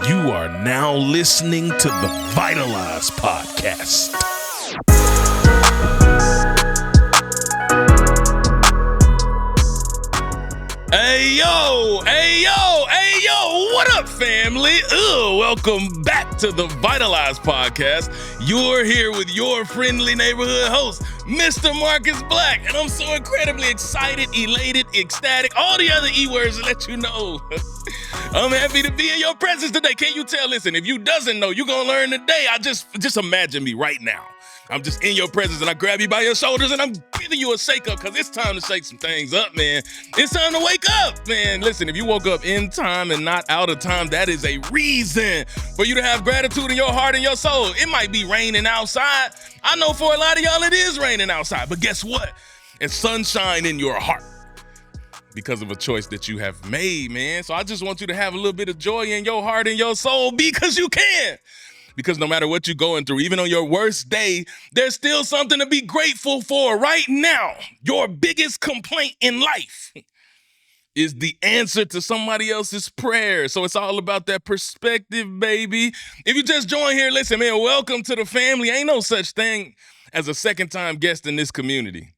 You are now listening to the Vitalize podcast. Hey yo, what up, family? Welcome back to the Vitalize podcast. You're here with your friendly neighborhood host, Mr. Marcus Black, and I'm so incredibly excited, elated, ecstatic, all the other E words to let you know. I'm happy to be in your presence today. Can't you tell? Listen, if you doesn't know, you're going to learn today. Just imagine me right now. I'm just in your presence and I grab you by your shoulders and I'm giving you a shake up because it's time to shake some things up, man. It's time to wake up, man. Listen, if you woke up in time and not out of time, that is a reason for you to have gratitude in your heart and your soul. It might be raining outside. I know for a lot of y'all it is raining outside, but guess what? It's sunshine in your heart because of a choice that you have made, man. So I just want you to have a little bit of joy in your heart and your soul because you can. Because no matter what you're going through, even on your worst day, there's still something to be grateful for right now. Your biggest complaint in life is the answer to somebody else's prayer. So it's all about that perspective, baby. If you just joined here, listen, man, welcome to the family. Ain't no such thing as a second-time guest in this community.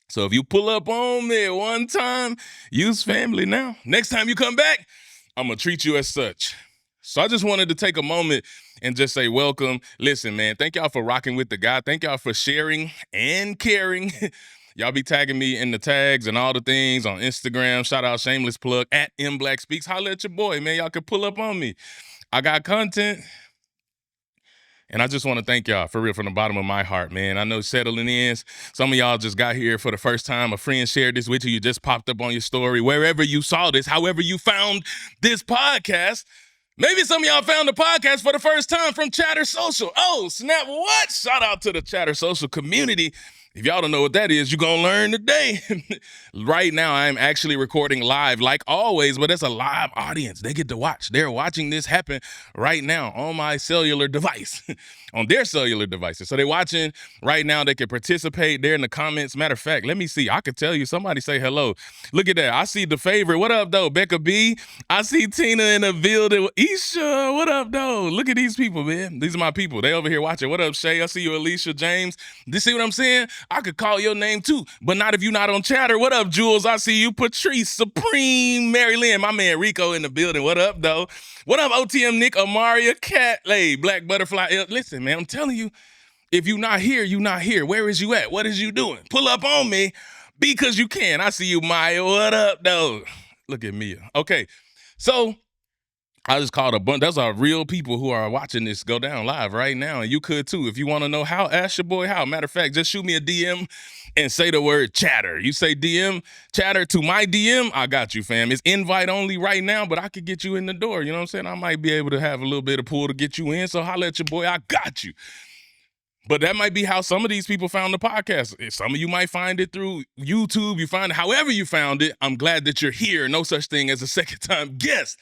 So if you pull up on me one time, use family now. Next time you come back, I'm going to treat you as such. So I just wanted to take a moment and just say welcome. Listen, man, thank y'all for rocking with the guy. Thank y'all for sharing and caring. Y'all be tagging me in the tags and all the things on Instagram. Shout out, shameless plug, at MBlackSpeaks. Holla at your boy, man. Y'all can pull up on me. I got content. And I just want to thank y'all, for real, from the bottom of my heart, man. I know settling in. Some of y'all just got here for the first time. A friend shared this with you. You just popped up on your story. Wherever you saw this, however you found this podcast. Maybe some of y'all found the podcast for the first time from Chatter Social. Oh, snap, what? Shout out to the Chatter Social community. If y'all don't know what that is, you're going to learn today. Right now, I'm actually recording live like always, but it's a live audience. They get to watch. They're watching this happen right now on my cellular device, on their cellular devices. So they're watching right now. They can participate there in the comments. Matter of fact, let me see. I could tell you. Somebody say hello. Look at that. I see the favorite. What up, though? Becca B. I see Tina in the building. Isha, what up, though? Look at these people, man. These are my people. They over here watching. What up, Shay? I see you, Alicia, James. You see what I'm saying? I could call your name too, but not if you're not on Chatter. What up, Jules? I see you. Patrice, Supreme, Mary Lynn, my man Rico in the building. What up, though? What up, OTM Nick, Amaria, Cat, Black Butterfly. Listen, man, I'm telling you, if you're not here, you're not here. Where is you at? What is you doing? Pull up on me because you can. I see you, Maya. What up, though? Look at Mia. Okay, so I just called a bunch. Those are real people who are watching this go down live right now. And you could too. If you want to know how, ask your boy how. Matter of fact, just shoot me a DM and say the word chatter. You say DM, chatter to my DM, I got you, fam. It's invite only right now, but I could get you in the door. You know what I'm saying? I might be able to have a little bit of pull to get you in. So holla at your boy, I got you. But that might be how some of these people found the podcast. Some of you might find it through YouTube. You find it however you found it. I'm glad that you're here. No such thing as a second-time guest.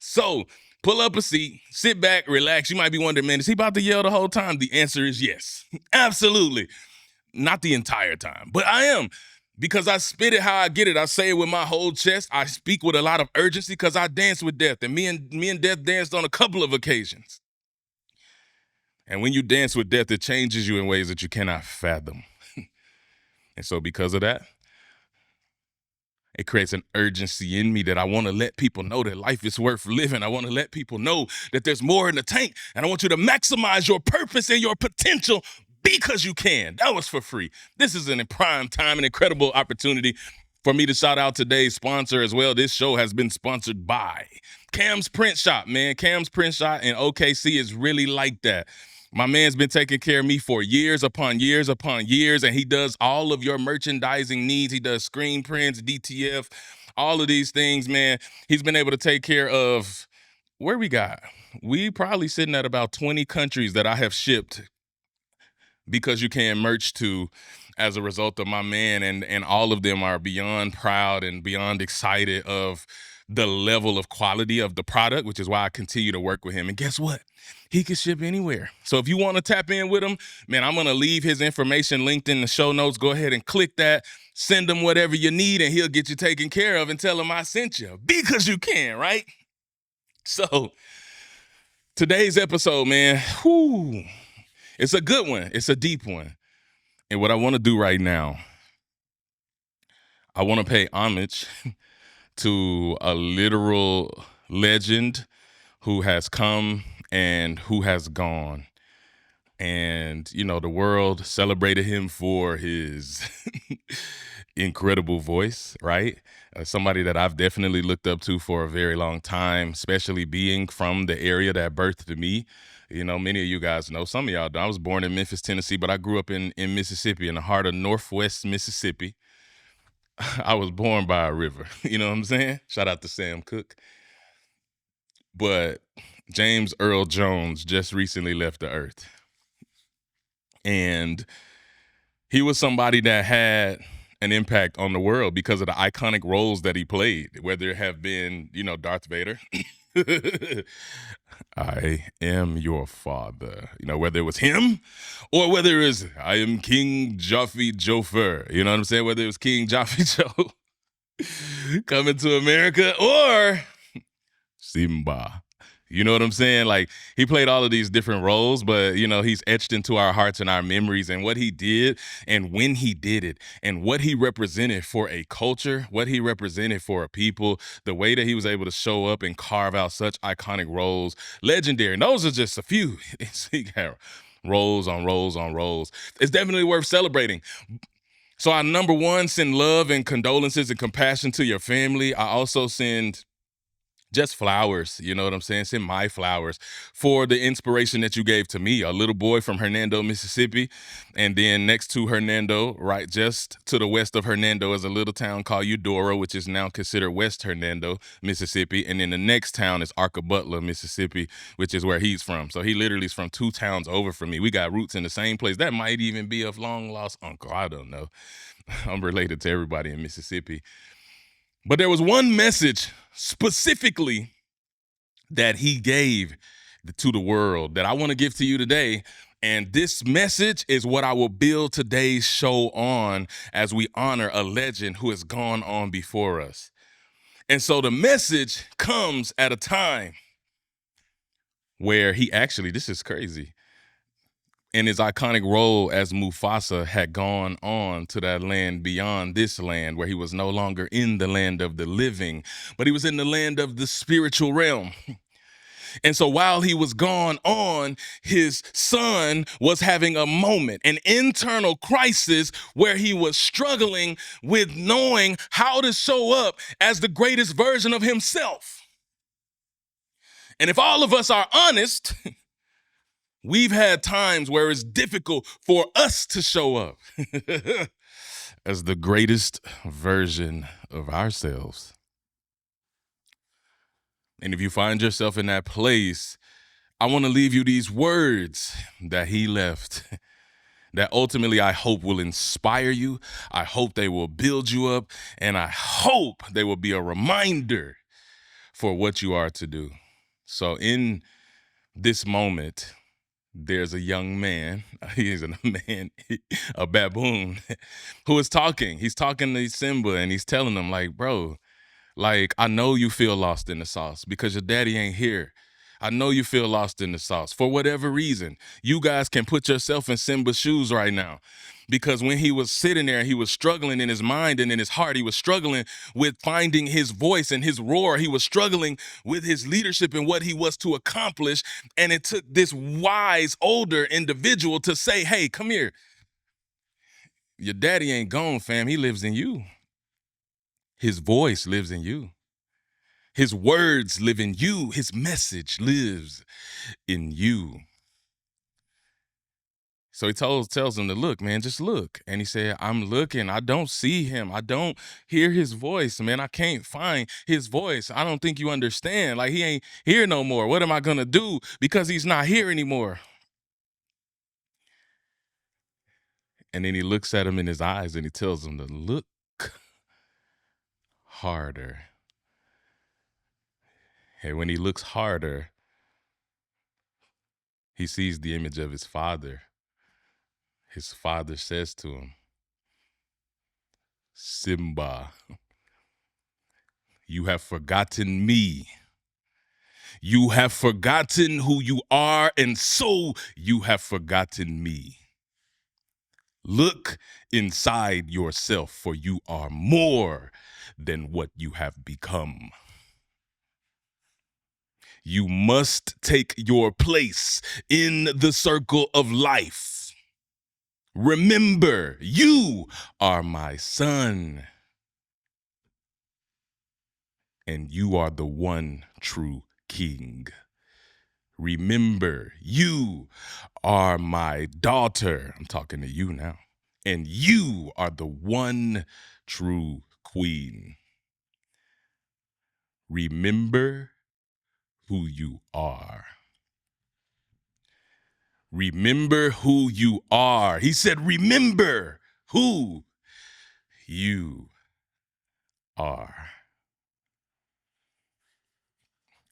So pull up a seat, sit back, relax. You might be wondering, man, is he about to yell the whole time? The answer is yes. Absolutely. Not the entire time, but I am. Because I spit it how I get it. I say it with my whole chest. I speak with a lot of urgency because I dance with death. And me and death danced on a couple of occasions. And when you dance with death, it changes you in ways that you cannot fathom. And so because of that, it creates an urgency in me that I want to let people know that life is worth living. I want to let people know that there's more in the tank. And I want you to maximize your purpose and your potential because you can. That was for free. This is an prime time, an incredible opportunity for me to shout out today's sponsor as well. This show has been sponsored by Cam's Print Shop, man. Cam's Print Shop in OKC is really like that. My man's been taking care of me for years upon years upon years, and he does all of your merchandising needs. He does screen prints, DTF, all of these things, man. He's been able to take care of, where we got? We probably sitting at about 20 countries that I have shipped because you can merch to as a result of my man, and all of them are beyond proud and beyond excited of the level of quality of the product, which is why I continue to work with him. And guess what? He can ship anywhere. So if you want to tap in with him, man, I'm going to leave his information linked in the show notes. Go ahead and click that. Send him whatever you need, and he'll get you taken care of and tell him I sent you because you can, right? So Today's episode, man, whew, it's a good one. It's a deep one. And what I want to do right now, I want to pay homage to a literal legend who has come and who has gone. And, you know, the world celebrated him for his incredible voice, right? Somebody that I've definitely looked up to for a very long time, especially being from the area that birthed me. You know, many of you guys know, some of y'all don't. I was born in Memphis, Tennessee, but I grew up in Mississippi, in the heart of Northwest Mississippi. I was born by a river. You know what I'm saying? Shout out to Sam Cooke. But James Earl Jones just recently left the earth. And he was somebody that had an impact on the world because of the iconic roles that he played, whether it have been, you know, Darth Vader. I am your father. You know, whether it was him or whether it was I am King Joffrey Jofer. You know what I'm saying? Whether it was King Joffrey Joe coming to America or Simba. You know what I'm saying? Like, he played all of these different roles, but, you know, he's etched into our hearts and our memories, and what he did and when he did it and what he represented for a culture, what he represented for a people, the way that he was able to show up and carve out such iconic roles, legendary. And those are just a few. He got roles on roles on roles. It's definitely worth celebrating. So I, number one, send love and condolences and compassion to your family. I also send just flowers, you know what I'm saying? Send my flowers for the inspiration that you gave to me, a little boy from Hernando, Mississippi. And then next to Hernando, right, just to the west of Hernando is a little town called Eudora, which is now considered West Hernando, Mississippi. And then the next town is Arca Butler, Mississippi, which is where he's from. So he literally is from 2 towns over from me. We got roots in the same place. That might even be a long lost uncle. I don't know. I'm related to everybody in Mississippi. But there was one message specifically that he gave to the world that I want to give to you today. And this message is what I will build today's show on as we honor a legend who has gone on before us. And so the message comes at a time where he actually, this is crazy, in his iconic role as Mufasa had gone on to that land beyond this land, where he was no longer in the land of the living, but he was in the land of the spiritual realm. And so while he was gone on, his son was having a moment, an internal crisis where he was struggling with knowing how to show up as the greatest version of himself. And if all of us are honest, we've had times where it's difficult for us to show up as the greatest version of ourselves. And if you find yourself in that place, I want to leave you these words that he left that ultimately I hope will inspire you. I hope they will build you up, and I hope they will be a reminder for what you are to do. So in this moment, there's a young man, he's a man, a baboon, who is talking. He's talking to Simba, and he's telling him, like, bro, like, I know you feel lost in the sauce because your daddy ain't here. I know you feel lost in the sauce for whatever reason. You guys can put yourself in Simba's shoes right now, because when he was sitting there, he was struggling in his mind and in his heart. He was struggling with finding his voice and his roar. He was struggling with his leadership and what he was to accomplish. And it took this wise, older individual to say, hey, come here. Your daddy ain't gone, fam. He lives in you. His voice lives in you. His words live in you. His message lives in you. So he tells him to look, man, just look. And he said, I'm looking. I don't see him. I don't hear his voice, man. I can't find his voice. I don't think you understand. Like, he ain't here no more. What am I going to do? Because he's not here anymore. And then he looks at him in his eyes and he tells him to look harder. And when he looks harder, he sees the image of his father. His father says to him, Simba, you have forgotten me. You have forgotten who you are, and so you have forgotten me. Look inside yourself, for you are more than what you have become. You must take your place in the circle of life. Remember, you are my son, and you are the one true king. Remember, you are my daughter. I'm talking to you now. And you are the one true queen. Remember who you are. Remember who you are. He said, remember who you are.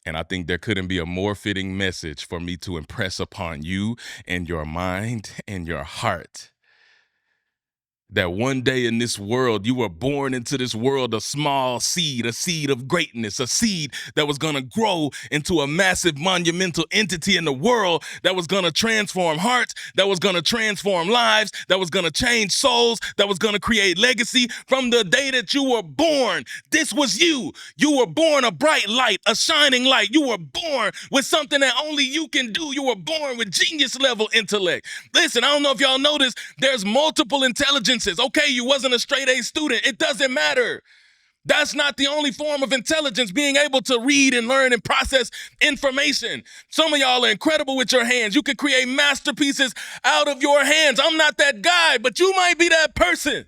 And I think there couldn't be a more fitting message for me to impress upon you and your mind and your heart. That one day in this world, you were born into this world a small seed, a seed of greatness, a seed that was going to grow into a massive monumental entity in the world that was going to transform hearts, that was going to transform lives, that was going to change souls, that was going to create legacy. From the day that you were born, this was you. You were born a bright light, a shining light. You were born with something that only you can do. You were born with genius level intellect. Listen, I don't know if y'all noticed, there's multiple intelligences. Okay, you wasn't a straight A student. It doesn't matter. That's not the only form of intelligence, being able to read and learn and process information. Some of y'all are incredible with your hands. You can create masterpieces out of your hands. I'm not that guy, but you might be that person.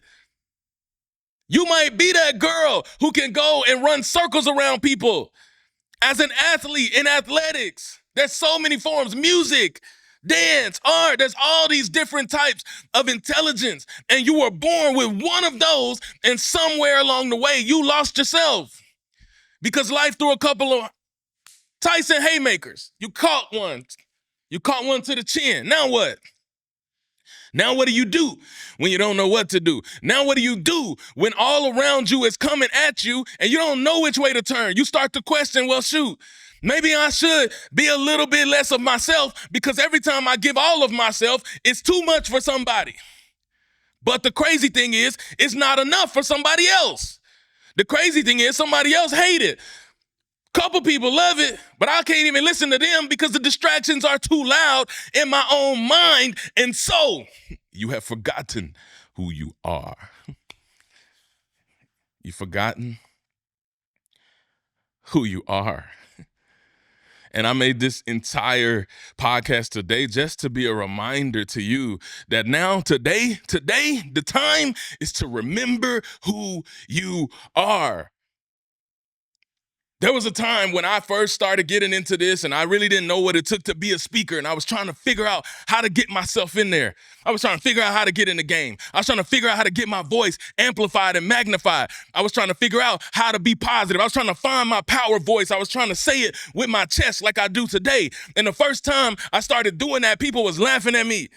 You might be that girl who can go and run circles around people. As an athlete in athletics, there's so many forms: music, dance, art. There's all these different types of intelligence. And you were born with one of those, and somewhere along the way, you lost yourself. Because life threw a couple of Tyson haymakers. You caught one. You caught one to the chin. Now what? Now what do you do when you don't know what to do? Now what do you do when all around you is coming at you and you don't know which way to turn? You start to question, well, shoot, maybe I should be a little bit less of myself, because every time I give all of myself, it's too much for somebody. But the crazy thing is, it's not enough for somebody else. The crazy thing is, somebody else hate it. Couple people love it, but I can't even listen to them because the distractions are too loud in my own mind. And so you have forgotten who you are. You've forgotten who you are. And I made this entire podcast today just to be a reminder to you that now, today, the time is to remember who you are. There was a time when I first started getting into this and I really didn't know what it took to be a speaker, and I was trying to figure out how to get myself in there. I was trying to figure out how to get in the game. I was trying to figure out how to get my voice amplified and magnified. I was trying to figure out how to be positive. I was trying to find my power voice. I was trying to say it with my chest like I do today. And the first time I started doing that, people was laughing at me.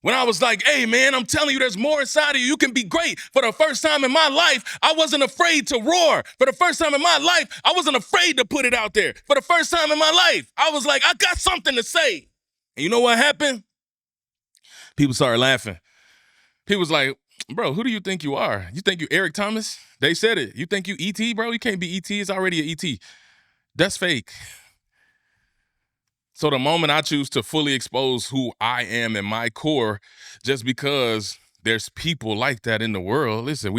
When I was like, hey, man, I'm telling you, there's more inside of you. You can be great. For the first time in my life, I wasn't afraid to roar. For the first time in my life, I wasn't afraid to put it out there. For the first time in my life, I was like, I got something to say. And you know what happened? People started laughing. People was like, bro, who do you think you are? You think you Eric Thomas? They said it. You think you E.T., bro? You can't be E.T. It's already an E.T. That's fake. So the moment I choose to fully expose who I am in my core, just because there's people like that in the world, listen,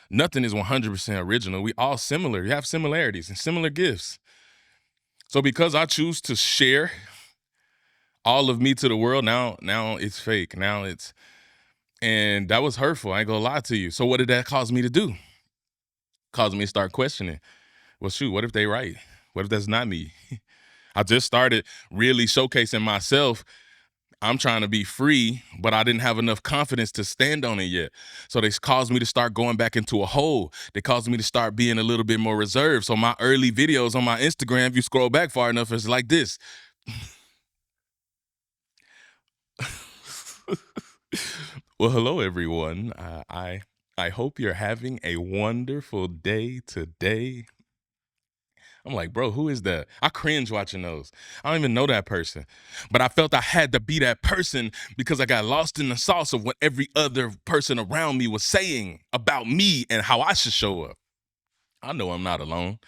nothing is 100% original. We all similar. We have similarities and similar gifts. So because I choose to share all of me to the world, now it's fake. And that was hurtful. I ain't gonna lie to you. So what did that cause me to do? Caused me to start questioning. Well, shoot, what if they right? What if that's not me? I just started really showcasing myself. I'm trying to be free, but I didn't have enough confidence to stand on it yet. So they caused me to start going back into a hole. They caused me to start being a little bit more reserved. So my early videos on my Instagram, if you scroll back far enough, it's like this. Well, hello, everyone. I hope you're having a wonderful day today. I'm like, bro, who is that? I cringe watching those. I don't even know that person. But I felt I had to be that person because I got lost in the sauce of what every other person around me was saying about me and how I should show up. I know I'm not alone.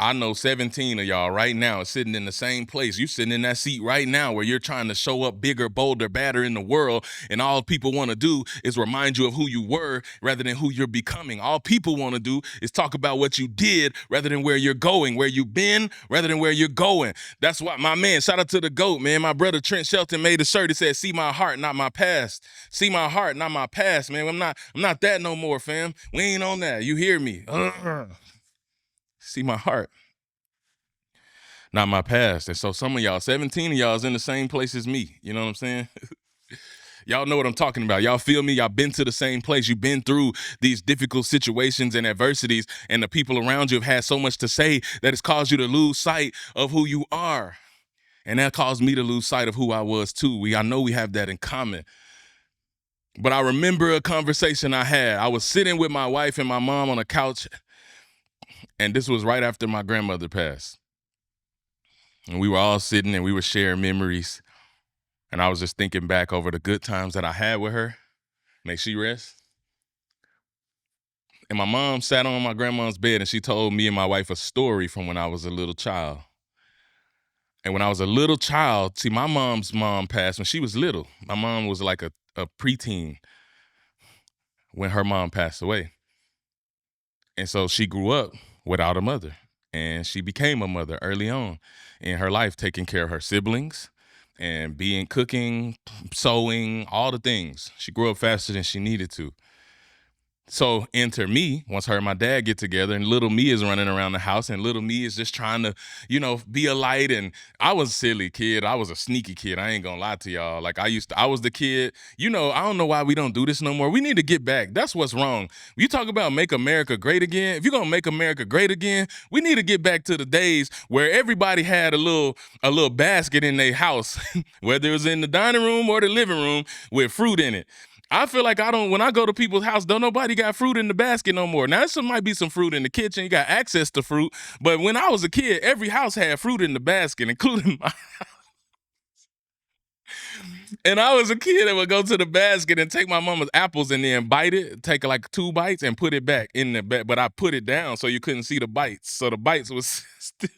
I know 17 of y'all right now is sitting in the same place. You sitting in that seat right now where you're trying to show up bigger, bolder, badder in the world, and all people want to do is remind you of who you were rather than who you're becoming. All people want to do is talk about what you did rather than where you're going, where you've been rather than where you're going. That's why my man, shout out to the GOAT, man. My brother Trent Shelton made a shirt that said, "See my heart, not my past. See my heart, not my past, man. I'm not that no more, fam. We ain't on that. You hear me? See my heart, not my past." And so some of y'all, 17 of y'all is in the same place as me. You know what I'm saying? Y'all know what I'm talking about. Y'all feel me? Y'all been to the same place. You've been through these difficult situations and adversities, and the people around you have had so much to say that it's caused you to lose sight of who you are. And that caused me to lose sight of who I was too. I know we have that in common. But I remember a conversation I had. I was sitting with my wife and my mom on a couch, and this was right after my grandmother passed. And we were all sitting and we were sharing memories. And I was just thinking back over the good times that I had with her. May she rest. And my mom sat on my grandma's bed and she told me and my wife a story from when I was a little child. And when I was a little child, see, my mom's mom passed when she was little. My mom was like a preteen when her mom passed away. And so she grew up without a mother. And she became a mother early on in her life, taking care of her siblings and cooking, sewing, all the things. She grew up faster than she needed to. So enter me, once her and my dad get together, and little me is running around the house, and little me is just trying to, be a light. And I was a silly kid. I was a sneaky kid. I ain't gonna lie to y'all. Like I was the kid, I don't know why we don't do this no more. We need to get back. That's what's wrong. You talk about make America great again. If you're gonna make America great again, we need to get back to the days where everybody had a little basket in their house, whether it was in the dining room or the living room with fruit in it. I feel like when I go to people's house, don't nobody got fruit in the basket no more. Now, there might be some fruit in the kitchen. You got access to fruit. But when I was a kid, every house had fruit in the basket, including mine. And I was a kid that would go to the basket and take my mama's apples and then bite it, take like 2 bites and put it back in the bag. But I put it down so you couldn't see the bites. So the bites was still.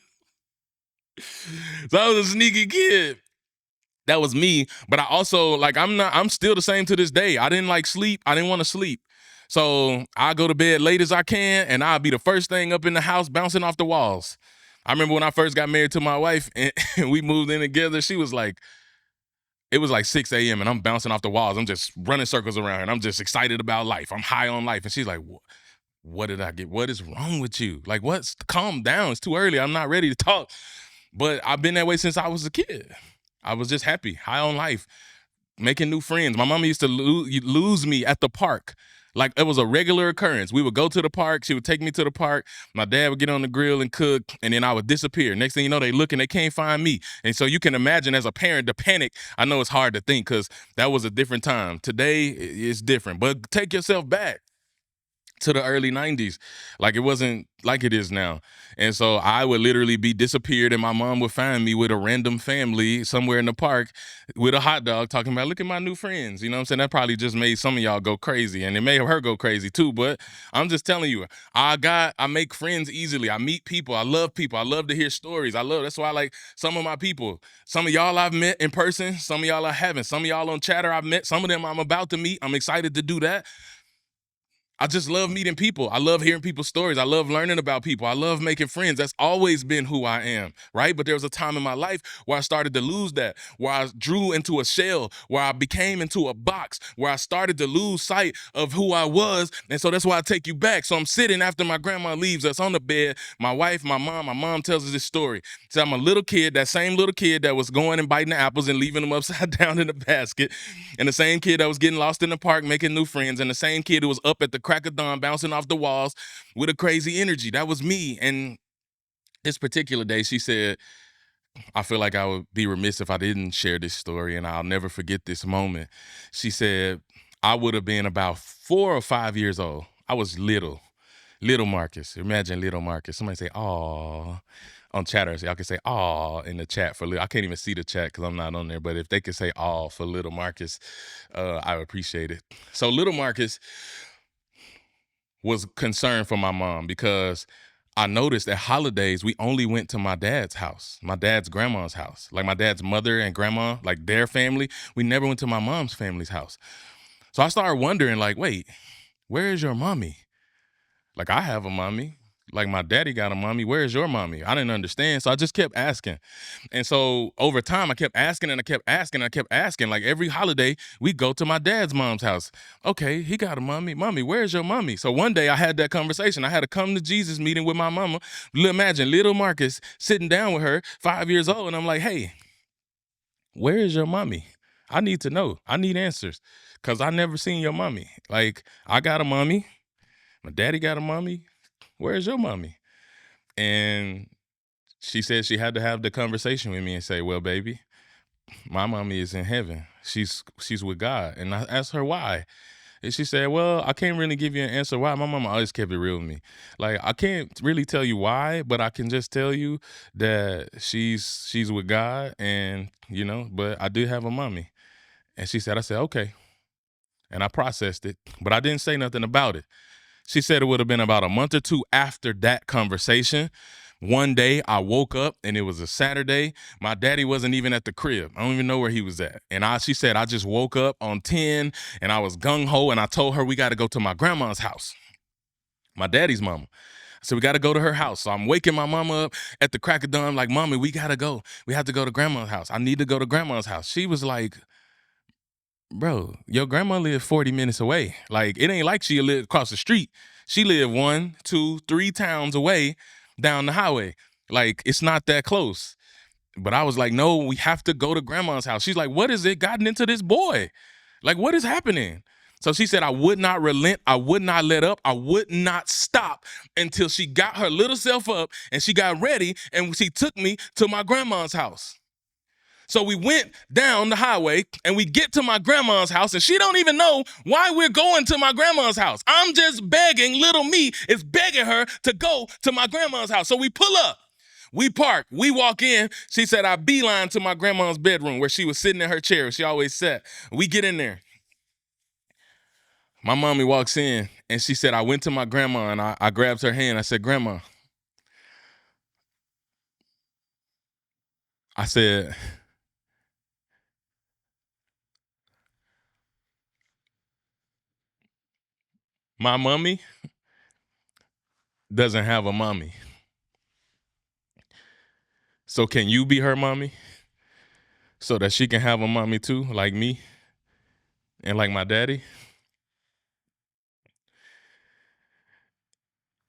So I was a sneaky kid. That was me. But I also, I'm still the same to this day. I didn't like sleep. I didn't want to sleep. So I go to bed late as I can, and I'll be the first thing up in the house bouncing off the walls. I remember when I first got married to my wife and we moved in together, she was like, it was like 6 a.m. and I'm bouncing off the walls. I'm just running circles around her and I'm just excited about life. I'm high on life. And she's like, what did I get? What is wrong with you? Like, calm down. It's too early. I'm not ready to talk. But I've been that way since I was a kid. I was just happy, high on life, making new friends. My mama used to lose me at the park. Like, it was a regular occurrence. We would go to the park. She would take me to the park. My dad would get on the grill and cook, and then I would disappear. Next thing you know, they look and they can't find me. And so you can imagine as a parent, the panic. I know it's hard to think because that was a different time. Today, it's different. But take yourself back to the early 90s. Like, it wasn't like it is now. And so I would literally be disappeared and my mom would find me with a random family somewhere in the park with a hot dog talking about, look at my new friends. You know what I'm saying? That probably just made some of y'all go crazy, and it made her go crazy too. But I'm just telling you, I make friends easily. I meet people. I love people. I love to hear stories. That's why I like some of my people. Some of y'all I've met in person. Some of y'all I haven't. Some of y'all on Chatter I've met. Some of them I'm about to meet. I'm excited to do that. I just love meeting people. I love hearing people's stories. I love learning about people. I love making friends. That's always been who I am, right? But there was a time in my life where I started to lose that, where I drew into a shell, where I became into a box, where I started to lose sight of who I was. And so that's why I take you back. So I'm sitting after my grandma leaves us on the bed. My wife, my mom tells us this story. So I'm a little kid, that same little kid that was going and biting the apples and leaving them upside down in the basket. And the same kid that was getting lost in the park, making new friends. And the same kid who was up at the crack of dawn bouncing off the walls with a crazy energy. That was me. And this particular day, she said, I feel like I would be remiss if I didn't share this story, and I'll never forget this moment. She said, I would have been about 4 or 5 years old. I was little. Little Marcus. Imagine little Marcus. Somebody say, "Aw." On chatters, y'all can say "aw" in the chat for little. I can't even see the chat because I'm not on there. But if they could say "aw" for little Marcus, I would appreciate it. So little Marcus was concerned for my mom because I noticed at holidays we only went to my dad's house, my dad's grandma's house, like my dad's mother and grandma, like their family. We never went to my mom's family's house. So I started wondering, like, wait, where is your mommy? Like, I have a mommy. Like, my daddy got a mommy. Where is your mommy? I didn't understand. So I just kept asking. And so over time, I kept asking and I kept asking and I kept asking. Like, every holiday, we go to my dad's mom's house. Okay, he got a mommy. Mommy, where's your mommy? So one day I had that conversation. I had a come to Jesus meeting with my mama. Imagine little Marcus sitting down with her, 5 years old. And I'm like, hey, where is your mommy? I need to know. I need answers because I never seen your mommy. Like, I got a mommy. My daddy got a mommy. Where's your mommy? And she said she had to have the conversation with me and say, well, baby, my mommy is in heaven. She's with God. And I asked her why. And she said, well, I can't really give you an answer why. My mama always kept it real with me. Like, I can't really tell you why, but I can just tell you that she's with God and, but I do have a mommy. And she said, I said, okay. And I processed it, but I didn't say nothing about it. She said it would have been about a month or two after that conversation. One day I woke up and it was a Saturday. My daddy wasn't even at the crib. I don't even know where he was at. And she said, I just woke up on 10 and I was gung-ho and I told her we got to go to my grandma's house, my daddy's mama. I said, we got to go to her house. So I'm waking my mama up at the crack of dawn like, Mommy, we got to go. We have to go to grandma's house. I need to go to grandma's house. She was like, bro, your grandma lived 40 minutes away. Like, it ain't like she lived across the street. She lived 1, 2, 3 towns away down the highway. Like, it's not that close. But I was like, no, we have to go to grandma's house. She's like, what is it gotten into this boy? Like, what is happening? So she said, I would not relent. I would not let up. I would not stop until she got her little self up and she got ready and she took me to my grandma's house. So we went down the highway and we get to my grandma's house and she don't even know why we're going to my grandma's house. I'm just begging, little me is begging her to go to my grandma's house. So we pull up, we park, we walk in. She said, I beeline to my grandma's bedroom where she was sitting in her chair. She always sat. We get in there. My mommy walks in and she said, I went to my grandma and I grabbed her hand. I said, Grandma, I said, my mommy doesn't have a mommy. So can you be her mommy so that she can have a mommy too, like me and like my daddy?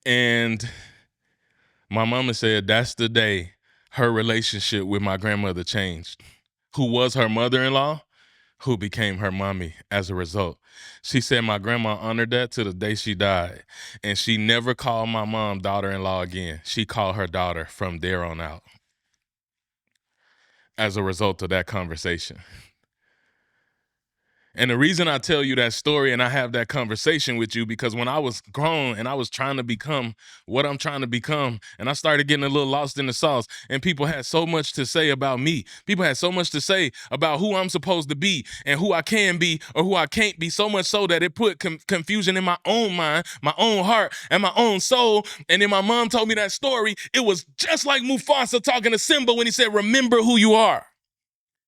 And my mama said that's the day her relationship with my grandmother changed, who was her mother-in-law, who became her mommy as a result. She said my grandma honored that to the day she died. And she never called my mom daughter-in-law again. She called her daughter from there on out as a result of that conversation. And the reason I tell you that story and I have that conversation with you, because when I was grown and I was trying to become what I'm trying to become, and I started getting a little lost in the sauce, and people had so much to say about me. People had so much to say about who I'm supposed to be and who I can be or who I can't be, so much so that it put confusion in my own mind, my own heart, and my own soul. And then my mom told me that story. It was just like Mufasa talking to Simba when he said, remember who you are.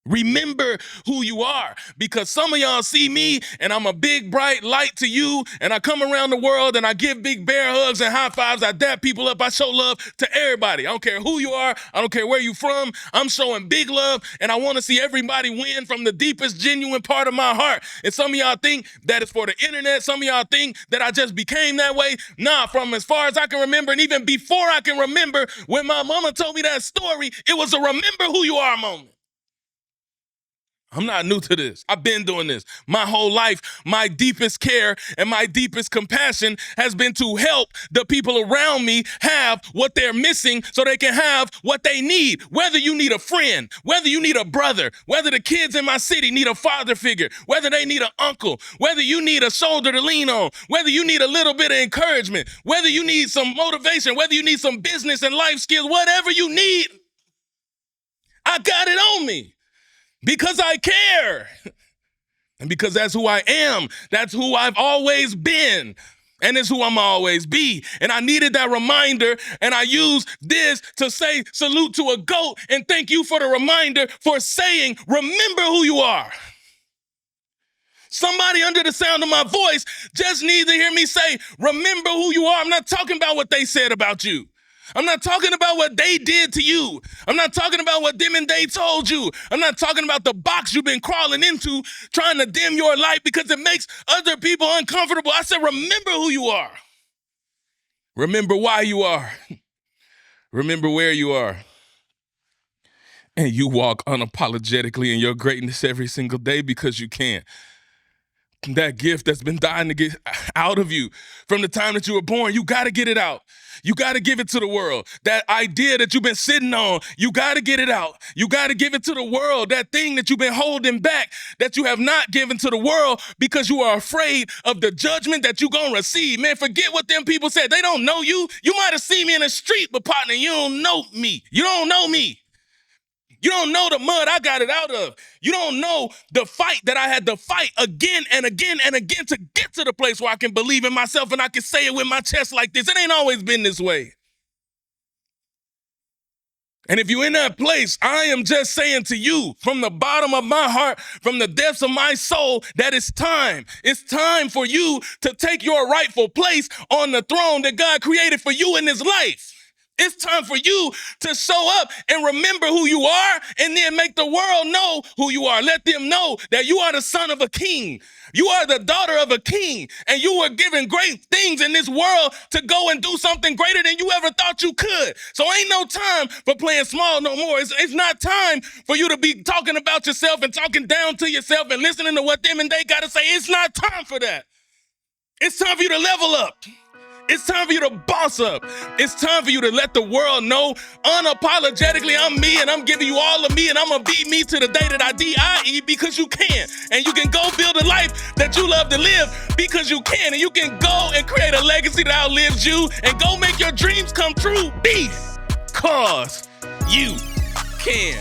Remember who you are, because some of y'all see me and I'm a big bright light to you, and I come around the world and I give big bear hugs and high fives. I dap people up. I show love to everybody. I don't care who you are. I don't care where you from. I'm showing big love, and I want to see everybody win from the deepest, genuine part of my heart. And some of y'all think that it's for the internet. Some of y'all think that I just became that way. Nah, from as far as I can remember, and even before I can remember, when my mama told me that story, it was a remember who you are moment. I'm not new to this. I've been doing this my whole life. My deepest care and my deepest compassion has been to help the people around me have what they're missing so they can have what they need. Whether you need a friend, whether you need a brother, whether the kids in my city need a father figure, whether they need an uncle, whether you need a shoulder to lean on, whether you need a little bit of encouragement, whether you need some motivation, whether you need some business and life skills, whatever you need, I got it on me. Because I care. And because that's who I am. That's who I've always been. And it's who I'm always be. And I needed that reminder. And I use this to say salute to a GOAT and thank you for the reminder for saying, remember who you are. Somebody under the sound of my voice just needs to hear me say, remember who you are. I'm not talking about what they said about you. I'm not talking about what they did to you. I'm not talking about what them and they told you. I'm not talking about the box you've been crawling into trying to dim your light because it makes other people uncomfortable. I said, remember who you are. Remember why you are. Remember where you are. And you walk unapologetically in your greatness every single day because you can. That gift that's been dying to get out of you from the time that you were born, you got to get it out. You got to give it to the world. That idea that you've been sitting on, you got to get it out. You got to give it to the world. That thing that you've been holding back, that you have not given to the world because you are afraid of the judgment that you're going to receive. Man, forget what them people said. They don't know you. You might have seen me in the street, but partner, you don't know me. You don't know me. You don't know the mud I got it out of. You don't know the fight that I had to fight again and again and again to get to the place where I can believe in myself and I can say it with my chest like this. It ain't always been this way. And if you're in that place, I am just saying to you from the bottom of my heart, from the depths of my soul, that it's time. It's time for you to take your rightful place on the throne that God created for you in this life. It's time for you to show up and remember who you are and then make the world know who you are. Let them know that you are the son of a king. You are the daughter of a king, and you were given great things in this world to go and do something greater than you ever thought you could. So ain't no time for playing small no more. It's not time for you to be talking about yourself and talking down to yourself and listening to what them and they got to say. It's not time for that. It's time for you to level up. It's time for you to boss up. It's time for you to let the world know unapologetically I'm me and I'm giving you all of me and I'm going to be me to the day that I die because you can. And you can go build a life that you love to live because you can. And you can go and create a legacy that outlives you and go make your dreams come true because you can.